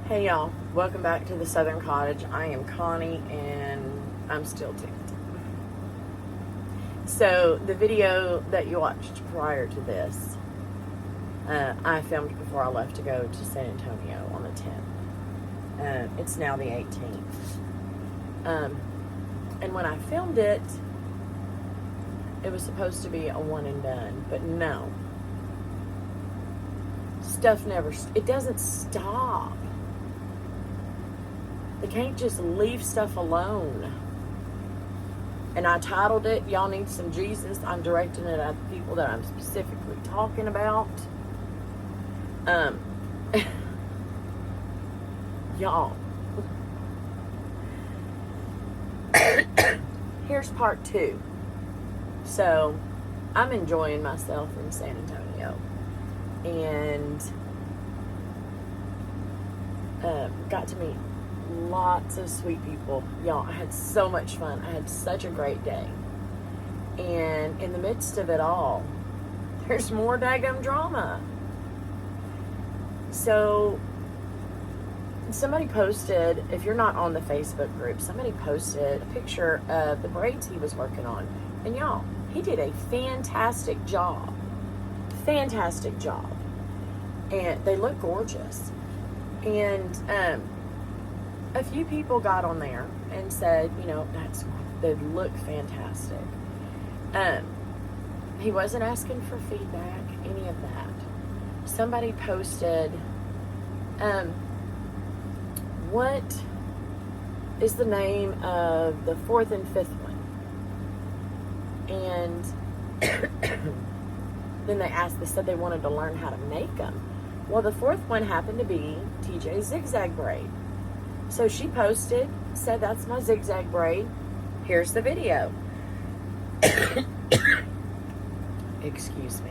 Hey y'all, welcome back to the Southern Cottage. I am Connie and I'm still ticked. So the video that you watched prior to this, I filmed before I left to go to San Antonio on the 10th. It's now the 18th. And when I filmed it, it was supposed to be a one and done, but no. Stuff it doesn't stop. They can't just leave stuff alone. And I titled it, Y'all Need Some Jesus. I'm directing it at the people that I'm specifically talking about. Y'all. Here's part 2. So, I'm enjoying myself in San Antonio. And got to meet lots of sweet people. Y'all, I had so much fun. I had such a great day. And in the midst of it all, there's more daggum drama. So, somebody posted, if you're not on the Facebook group, somebody posted a picture of the braids he was working on. And y'all, he did a fantastic job. Fantastic job. And they look gorgeous. And, a few people got on there and said, you know, they look fantastic. He wasn't asking for feedback, any of that. Somebody posted, what is the name of the 4th and 5th one? And then they said they wanted to learn how to make them. Well, the 4th one happened to be TJ's zigzag braid. So she posted, said, that's my zigzag braid. Here's the video. Excuse me.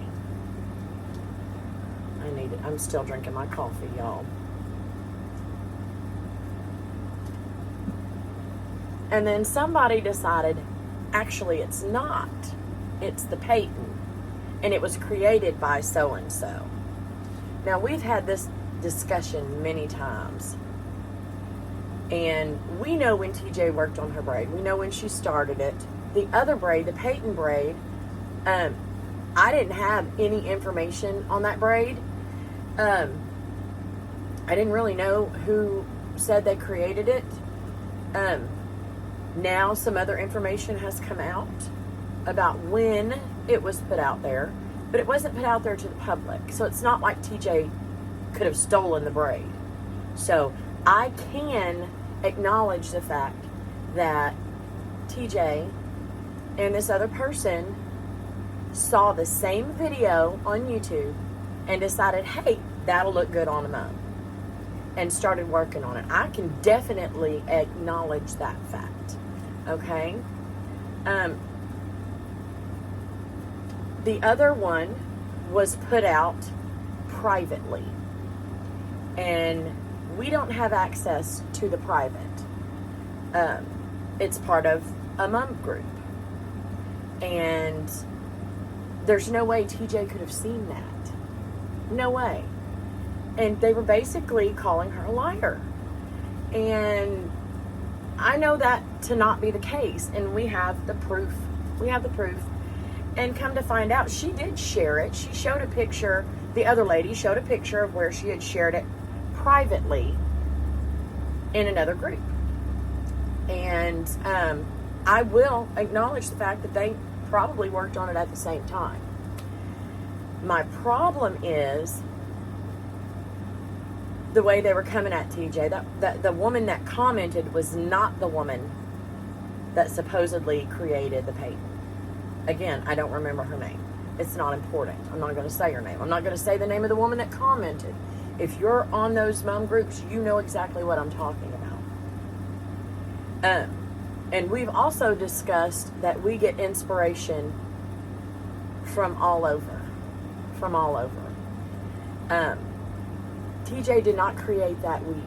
I'm still drinking my coffee, y'all. And then somebody decided, actually it's not. It's the Peyton. And it was created by so-and-so. Now, we've had this discussion many times. And we know when TJ worked on her braid. We know when she started it. The other braid, the Peyton braid, I didn't have any information on that braid. I didn't really know who said they created it. Now some other information has come out about when it was put out there. But it wasn't put out there to the public. So it's not like TJ could have stolen the braid. So I can acknowledge the fact that TJ and this other person saw the same video on YouTube and decided, hey, that'll look good on a mum, and started working on it. I can definitely acknowledge that fact. Okay? The other one was put out privately. And we don't have access to the private. It's part of a mum group. And there's no way TJ could have seen that. No way. And they were basically calling her a liar. And I know that to not be the case. And we have the proof. We have the proof. And come to find out, she did share it. She showed a picture. The other lady showed a picture of where she had shared it privately in another group. And I will acknowledge the fact that they probably worked on it at the same time. My problem is the way they were coming at TJ. That the woman that commented was not the woman that supposedly created the Peyton. Again, I don't remember her name. It's not important. I'm not going to say her name. I'm not going to say the name of the woman that commented. If you're on those mum groups, you know exactly what I'm talking about. And we've also discussed that we get inspiration from all over. From all over. TJ did not create that weave.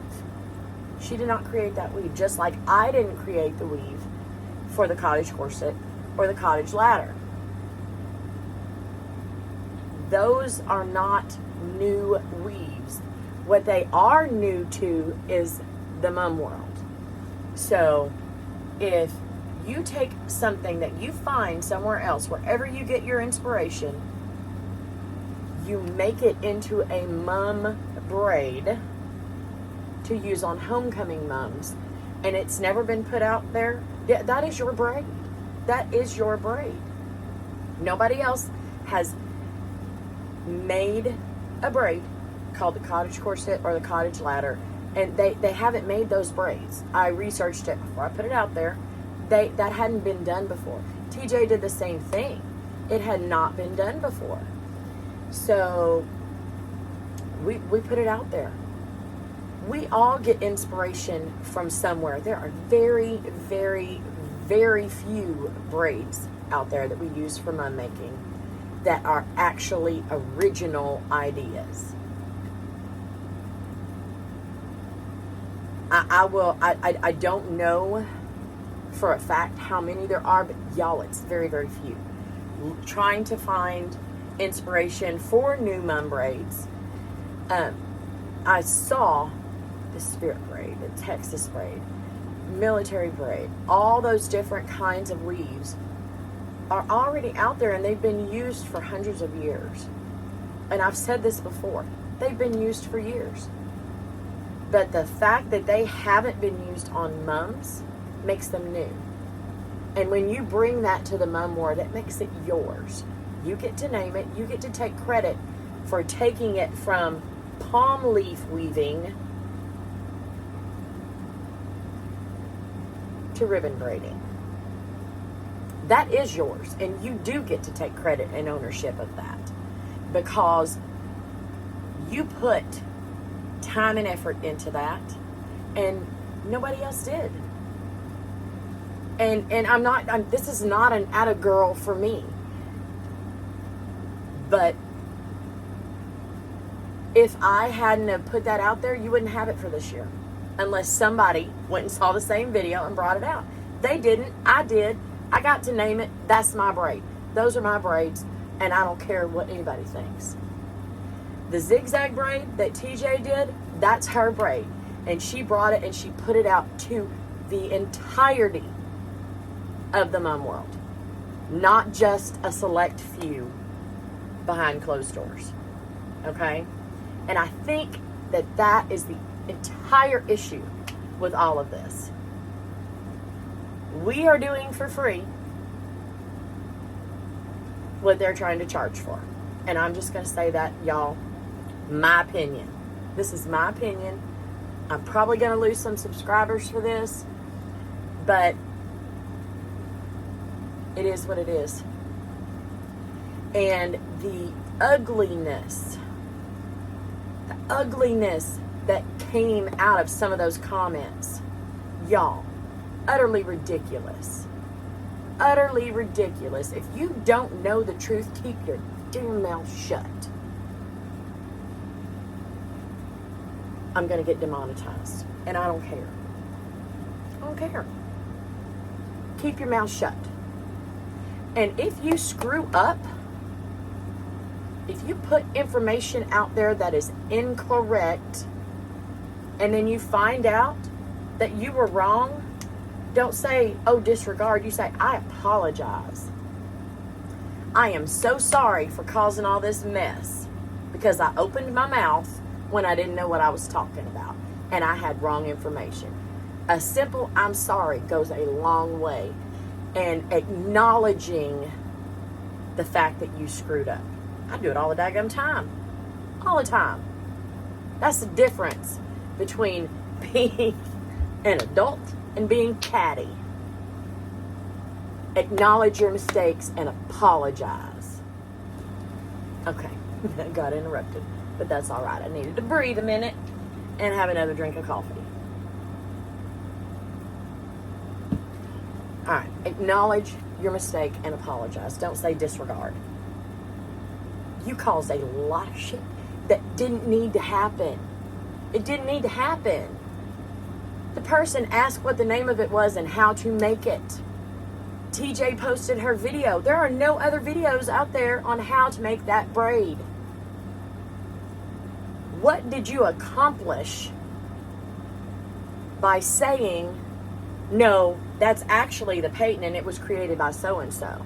She did not create that weave. Just like I didn't create the weave for the cottage corset or the cottage ladder. Those are not new weaves. What they are new to is the mum world. So if you take something that you find somewhere else, wherever you get your inspiration, you make it into a mum braid to use on homecoming mums, and it's never been put out there, yeah, that is your braid. That is your braid. Nobody else has made a braid called the cottage corset or the cottage ladder, and they haven't made those braids. I researched it before I put it out there. That hadn't been done before. TJ did the same thing. It had not been done before. So we put it out there. We all get inspiration from somewhere. There are very, very, very few braids out there that we use for mum making that are actually original ideas. I don't know for a fact how many there are, but y'all, it's very, very few. Trying to find inspiration for new mum braids. I saw the spirit braid, the Texas braid, military braid, all those different kinds of weaves are already out there, and they've been used for hundreds of years. And I've said this before, they've been used for years. But the fact that they haven't been used on mums makes them new. And when you bring that to the mum world, it makes it yours. You get to name it. You get to take credit for taking it from palm leaf weaving to ribbon braiding. That is yours, and you do get to take credit and ownership of that, because you put time and effort into that, and nobody else did. And this is not an atta girl for me, but if I hadn't have put that out there, you wouldn't have it for this year, unless somebody went and saw the same video and brought it out. They didn't. I did. I got to name it. That's my braid. Those are my braids, and I don't care what anybody thinks. The zigzag braid that TJ did, that's her braid, and she brought it and she put it out to the entirety of the mum world, not just a select few behind closed doors. Okay? And I think that is the entire issue with all of this. We are doing for free what they're trying to charge for. And I'm just going to say that, y'all, my opinion. This is my opinion. I'm probably going to lose some subscribers for this, but it is what it is. And the ugliness that came out of some of those comments, y'all, utterly ridiculous. Utterly ridiculous. If you don't know the truth, keep your damn mouth shut. I'm going to get demonetized, and I don't care. I don't care. Keep your mouth shut. And if you screw up, if you put information out there that is incorrect, and then you find out that you were wrong, don't say, oh, disregard. You say, I apologize. I am so sorry for causing all this mess because I opened my mouth when I didn't know what I was talking about and I had wrong information. A simple I'm sorry goes a long way, and acknowledging the fact that you screwed up. I do it all the daggum time. All the time. That's the difference between being an adult and being catty. Acknowledge your mistakes and apologize. Okay, I got interrupted, but that's all right. I needed to breathe a minute and have another drink of coffee. All right, acknowledge your mistake and apologize. Don't say disregard. You caused a lot of shit that didn't need to happen. It didn't need to happen. The person asked what the name of it was and how to make it. TJ posted her video. There are no other videos out there on how to make that braid. What did you accomplish by saying, no, that's actually the patent and it was created by so-and-so?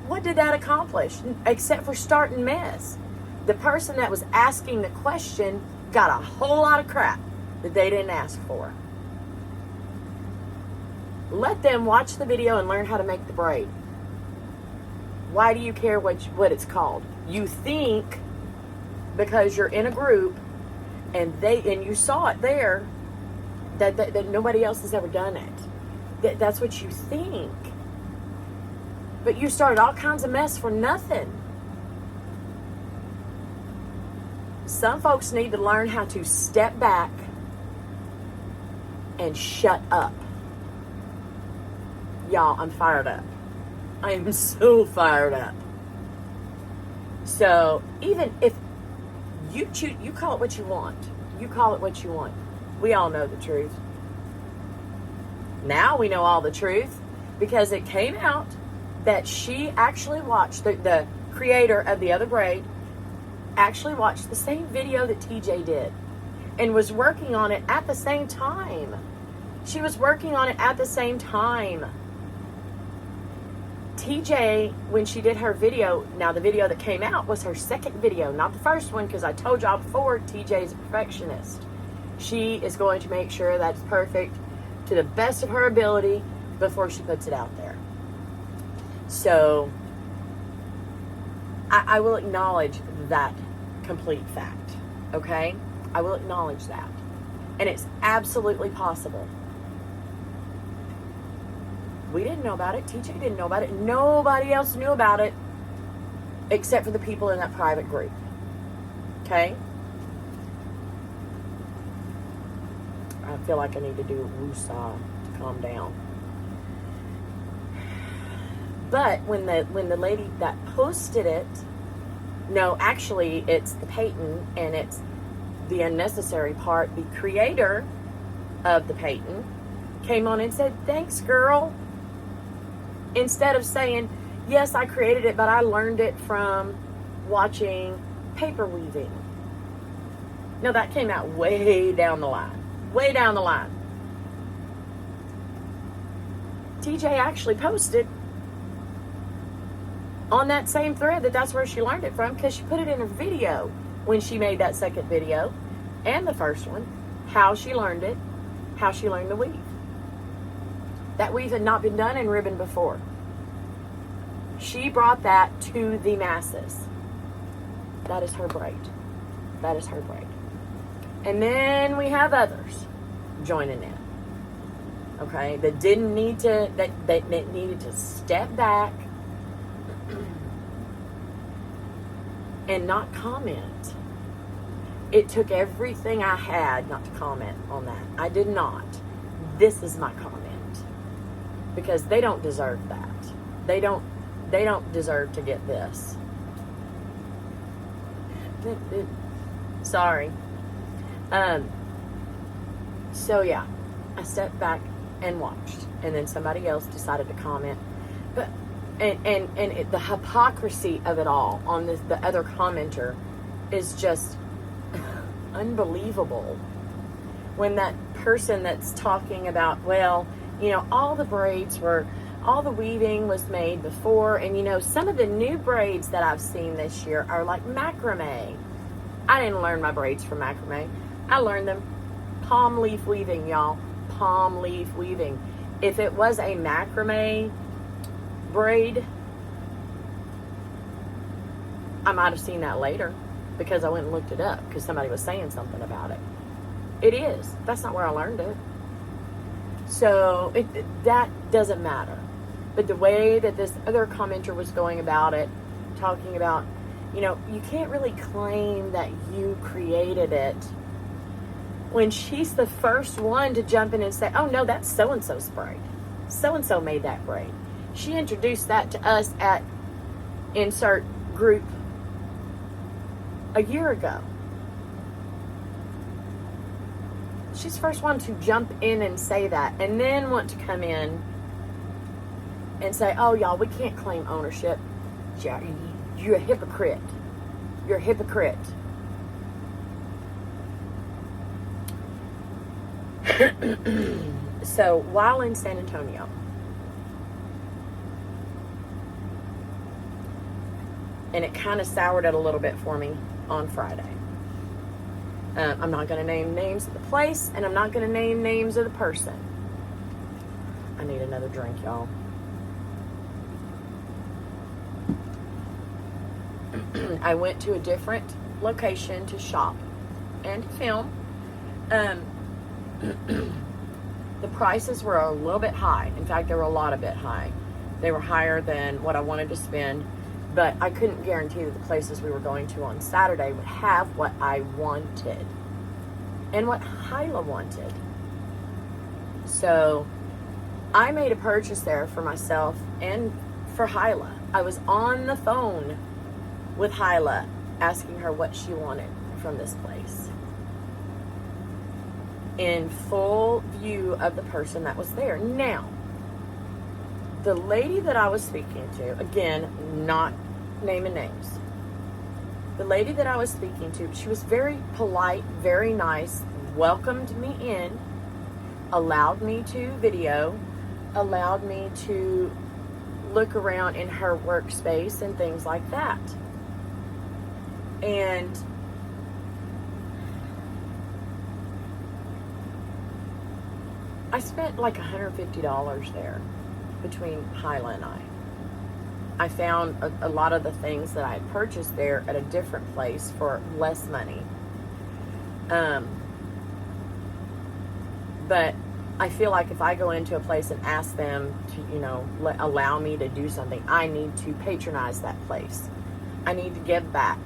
What did that accomplish? Except for starting mess. The person that was asking the question got a whole lot of crap that they didn't ask for. Let them watch the video and learn how to make the braid. Why do you care what it's called? You think because you're in a group and you saw it there that nobody else has ever done it. That's what you think. But you started all kinds of mess for nothing. Some folks need to learn how to step back and shut up. Y'all, I'm fired up. I am so fired up. So even if you choose, you call it what you want. You call it what you want. We all know the truth. Now we know all the truth because it came out that she actually watched, the creator of the other braid actually watched the same video that TJ did and was working on it at the same time. She was working on it at the same time. TJ, when she did her video, now the video that came out was her second video, not the first one, because I told y'all before, TJ is a perfectionist. She is going to make sure that's perfect to the best of her ability before she puts it out there. So, I will acknowledge that complete fact, okay? I will acknowledge that. And it's absolutely possible. We didn't know about it. TJ didn't know about it. Nobody else knew about it except for the people in that private group. Okay? I feel like I need to do a woosah to calm down. But when the lady that posted it, no, actually it's the patent and it's the unnecessary part. The creator of the patent came on and said, "Thanks, girl." Instead of saying, "Yes, I created it, but I learned it from watching paper weaving." No, that came out way down the line. Way down the line. TJ actually posted on that same thread that's where she learned it from, because she put it in her video when she made that second video and the first one, how she learned it, how she learned the weave. That weave had not been done in ribbon before. She brought that to the masses. That is her braid. That is her braid. And then we have others joining in. Okay, that didn't need to, that needed to step back and not comment. It took everything I had not to comment on that. I did not. This is my comment. Because they don't deserve that. They don't deserve to get this. Sorry. So yeah, I stepped back and watched, and then somebody else decided to comment. But the hypocrisy of it all on the other commenter is just unbelievable. When that person that's talking about, well, you know, all the weaving was made before, and you know, some of the new braids that I've seen this year are like macrame. I didn't learn my braids from macrame. I learned them palm leaf weaving, y'all. Palm leaf weaving. If it was a macrame braid, I might have seen that later because I went and looked it up because somebody was saying something about it. It is. That's not where I learned it. So that doesn't matter. But the way that this other commenter was going about it, talking about, you know, you can't really claim that you created it when she's the first one to jump in and say, oh no, that's so-and-so's braid. So-and-so made that braid. She introduced that to us at insert group a year ago. She's the first one to jump in and say that, and then want to come in and say, oh, y'all, we can't claim ownership. You're a hypocrite. You're a hypocrite. So while in San Antonio, and it kind of soured it a little bit for me on Friday. I'm not going to name names of the place, and I'm not going to name names of the person. I need another drink, y'all. I went to a different location to shop and film. The prices were a little bit high. In fact, they were a lot a bit high. They were higher than what I wanted to spend, but I couldn't guarantee that the places we were going to on Saturday would have what I wanted and what Hyla wanted. So I made a purchase there for myself and for Hyla. I was on the phone with Hyla asking her what she wanted from this place, in full view of the person that was there. Now, the lady that I was speaking to, again, not naming names, the lady that I was speaking to, she was very polite, very nice, welcomed me in, allowed me to video, allowed me to look around in her workspace and things like that. And I spent like $150 there between Hyla and I. I found a lot of the things that I had purchased there at a different place for less money. But I feel like if I go into a place and ask them to, allow me to do something, I need to patronize that place. I need to give back.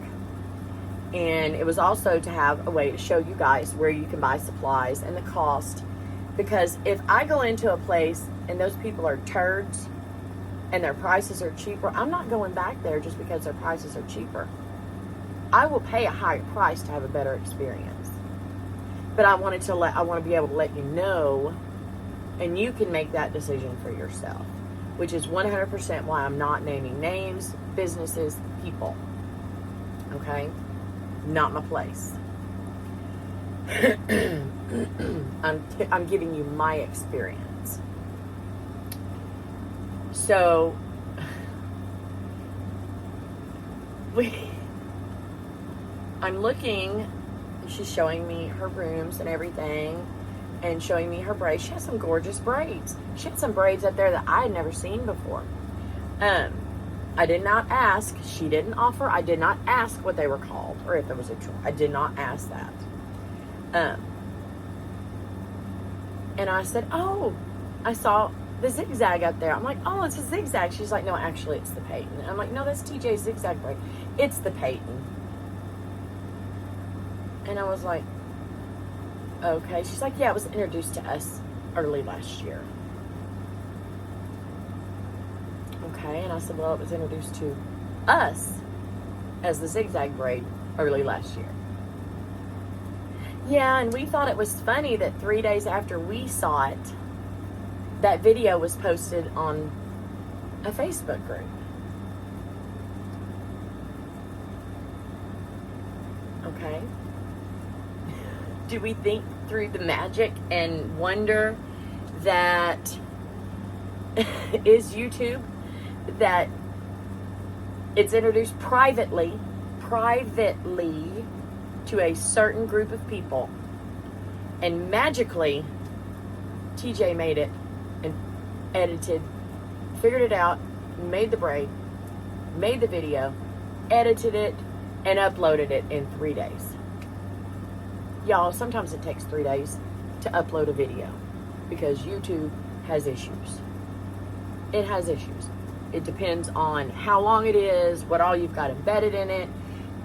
And it was also to have a way to show you guys where you can buy supplies and the cost. Because if I go into a place and those people are turds and their prices are cheaper, I'm not going back there just because their prices are cheaper. I will pay a higher price to have a better experience. But I want to be able to let you know, and you can make that decision for yourself, which is 100% why I'm not naming names, businesses, people. Okay? Not my place. I'm giving you my experience. So I'm looking, she's showing me her rooms and everything, and showing me her braids. She has some gorgeous braids. She had some braids up there that I had never seen before. I did not ask. She didn't offer. I did not ask what they were called or if there was a choice. I did not ask that. And I said, oh, I saw the zigzag up there. I'm like, oh, it's a zigzag. She's like, no, actually, it's the Peyton. And I'm like, no, that's TJ's zigzag braid. It's the Peyton. And I was like, okay. She's like, yeah, it was introduced to us early last year. Okay, and I said, well, it was introduced to us as the zigzag braid early last year. Yeah, and we thought it was funny that 3 days after we saw it, that video was posted on a Facebook group. Okay. Do we think through the magic and wonder that is YouTube, that it's introduced privately to a certain group of people, and magically TJ made it and edited, figured it out, made the braid, made the video, edited it, and uploaded it in 3 days. Y'all, sometimes it takes 3 days to upload a video because YouTube has issues. It has issues. It depends on how long it is, what all you've got embedded in it,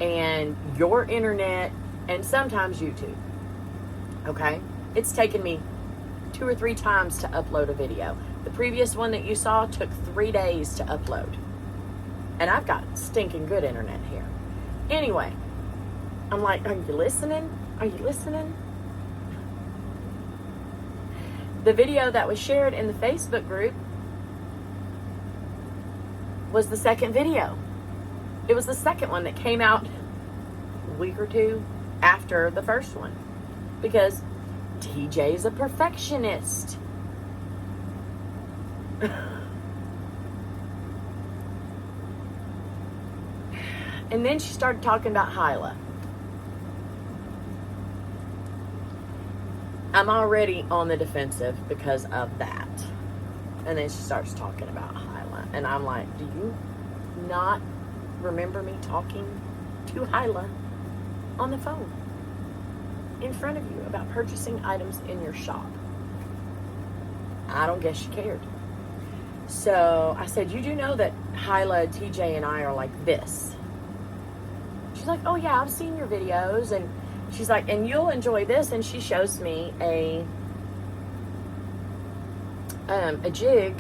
and your internet, and sometimes YouTube. Okay? It's taken me 2 or 3 times to upload a video. The previous one that you saw took 3 days to upload. And I've got stinking good internet here. Anyway, I'm like, are you listening? Are you listening? The video that was shared in the Facebook group was the second video. It was the second one that came out a week or 2 after the first one. Because TJ is a perfectionist. And then she started talking about Hyla. I'm already on the defensive because of that. And then she starts talking about Hyla. And I'm like, do you not remember me talking to Hyla on the phone in front of you about purchasing items in your shop? I don't guess she cared. So I said, you do know that Hyla, TJ, and I are like this. She's like, oh yeah, I've seen your videos. And she's like, and you'll enjoy this. And she shows me a jig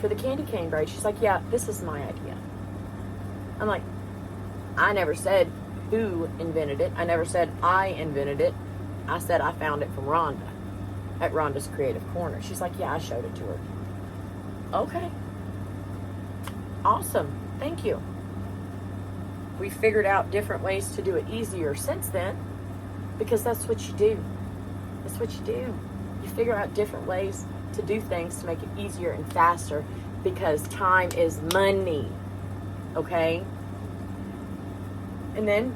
for the candy cane braid. She's like, yeah, this is my idea. I'm like, I never said who invented it. I never said I invented it. I said I found it from Rhonda at Rhonda's Creative Corner. She's like, yeah, I showed it to her. Okay. Awesome. Thank you. We figured out different ways to do it easier since then, because that's what you do. That's what you do. You figure out different ways to do things to make it easier and faster, because time is money. Okay? And then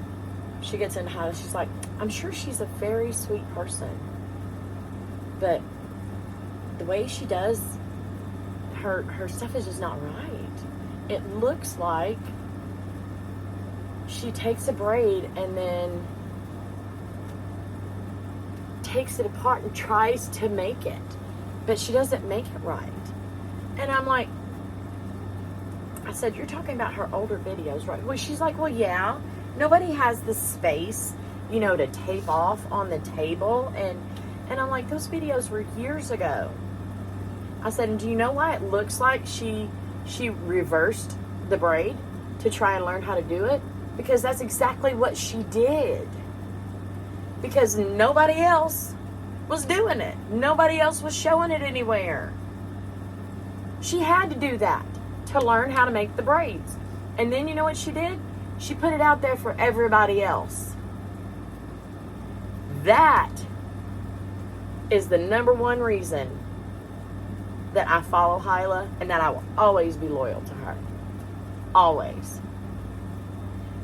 she gets into how she's like, I'm sure she's a very sweet person, but the way she does her stuff is just not right. It looks like she takes a braid and then takes it apart and tries to make it, but she doesn't make it right. And I'm like, I said, you're talking about her older videos, right? Well, she's like, well, yeah, nobody has the space, you know, to tape off on the table. And I'm like, those videos were years ago. I said, and do you know why it looks like she reversed the braid to try and learn how to do it? Because that's exactly what she did. Because nobody else was doing it. Nobody else was showing it anywhere. She had to do that to learn how to make the braids. And then you know what she did? She put it out there for everybody else. That is the number one reason that I follow Hyla and that I will always be loyal to her. Always.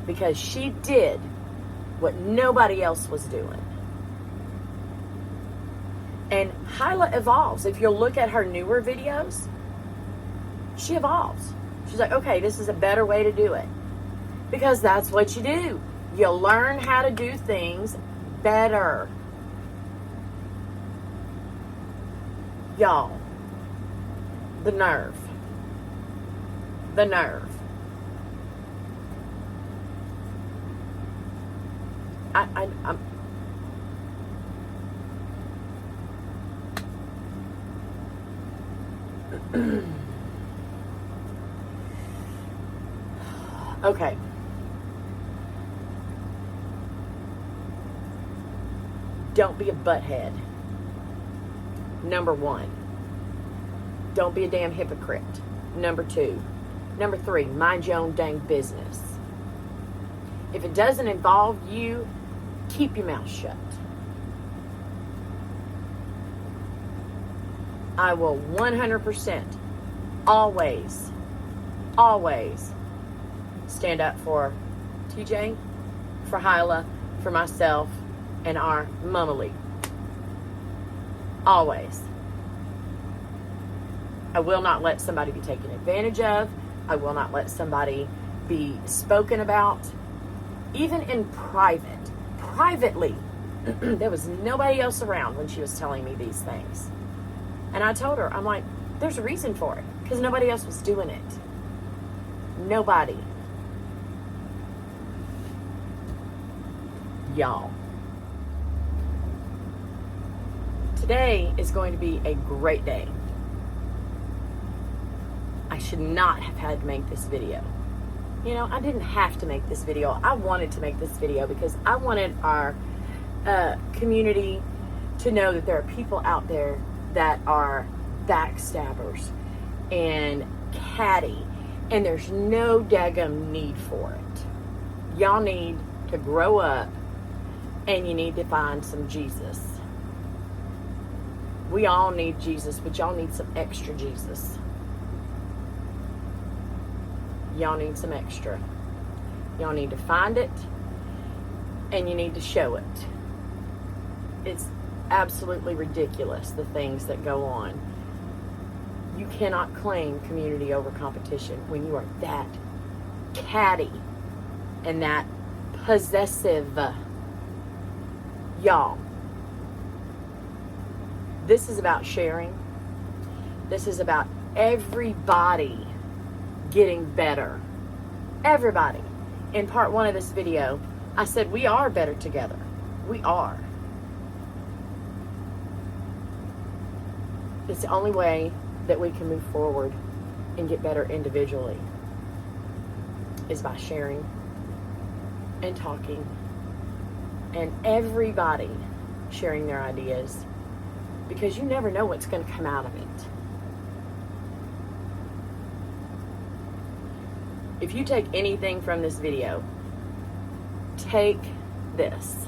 Because she did what nobody else was doing. And Hyla evolves. If you'll look at her newer videos, she evolves. She's like, okay, this is a better way to do it. Because that's what you do. You learn how to do things better. Y'all, the nerve. The nerve. I'm okay. Don't be a butthead. Number one. Don't be a damn hypocrite. Number two. Number three, mind your own dang business. If it doesn't involve you, keep your mouth shut. I will 100% always stand up for TJ, for Hyla, for myself, and Are MUM-MILY. Always. I will not let somebody be taken advantage of. I will not let somebody be spoken about. Even in privately, there was nobody else around when she was telling me these things. And I told her, I'm like, there's a reason for it. Because nobody else was doing it. Nobody. Y'all. Today is going to be a great day. I should not have had to make this video. You know, I didn't have to make this video. I wanted to make this video because I wanted our community to know that there are people out there that are backstabbers and catty, and there's no daggum need for it. Y'all need to grow up, and you need to find some Jesus. We all need Jesus, but y'all need some extra Jesus. Y'all need some extra. Y'all need to find it, and you need to show it. It's absolutely ridiculous, the things that go on. You cannot claim community over competition when you are that catty and that possessive. Y'all, this is about sharing. This is about everybody getting better. Everybody. In part 1 of this video, I said we are better together. We are. It's the only way that we can move forward and get better individually is by sharing and talking, and everybody sharing their ideas, because you never know what's going to come out of it. If you take anything from this video, take this.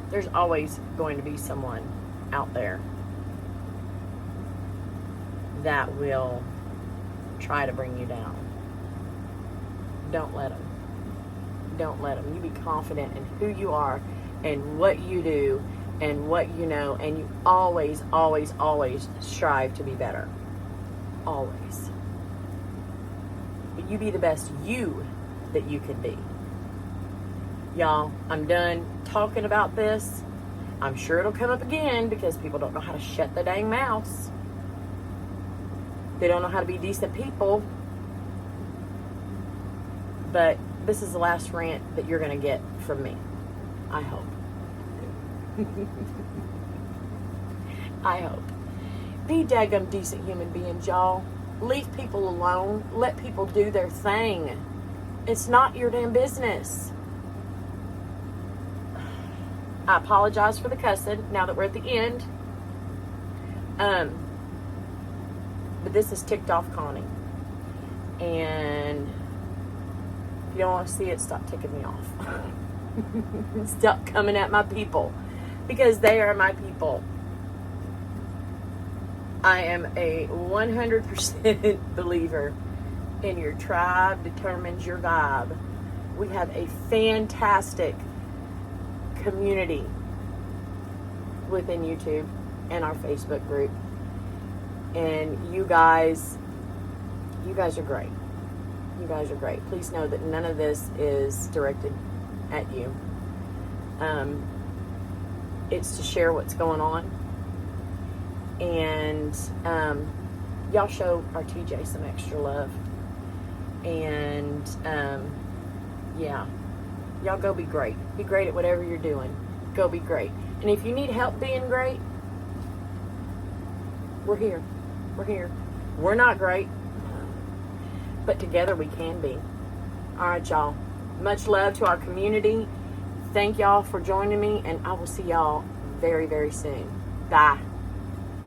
There's always going to be someone out there that will try to bring you down. Don't let them. Don't let them. You be confident in who you are and what you do and what you know, and you always, always, always strive to be better. Always. But you be the best you that you can be. Y'all, I'm done talking about this. I'm sure it'll come up again because people don't know how to shut their dang mouths. They don't know how to be decent people. But this is the last rant that you're going to get from me. I hope. I hope. Be daggum decent human beings, y'all. Leave people alone. Let people do their thing. It's not your damn business. I apologize for the cussing now that we're at the end. But this is ticked off Connie. And if you don't want to see it, stop ticking me off. Stop coming at my people. Because they are my people. I am a 100% believer in your tribe determines your vibe. We have a fantastic community within YouTube and our Facebook group. And you guys are great. You guys are great. Please know that none of this is directed at you. It's to share what's going on. And y'all show our TJ some extra love. And yeah, y'all go be great. Be great at whatever you're doing. Go be great. And if you need help being great, we're here. We're here. We're not great, but together we can be. All right, y'all. Much love to our community. Thank y'all for joining me, and I will see y'all very, very soon. Bye.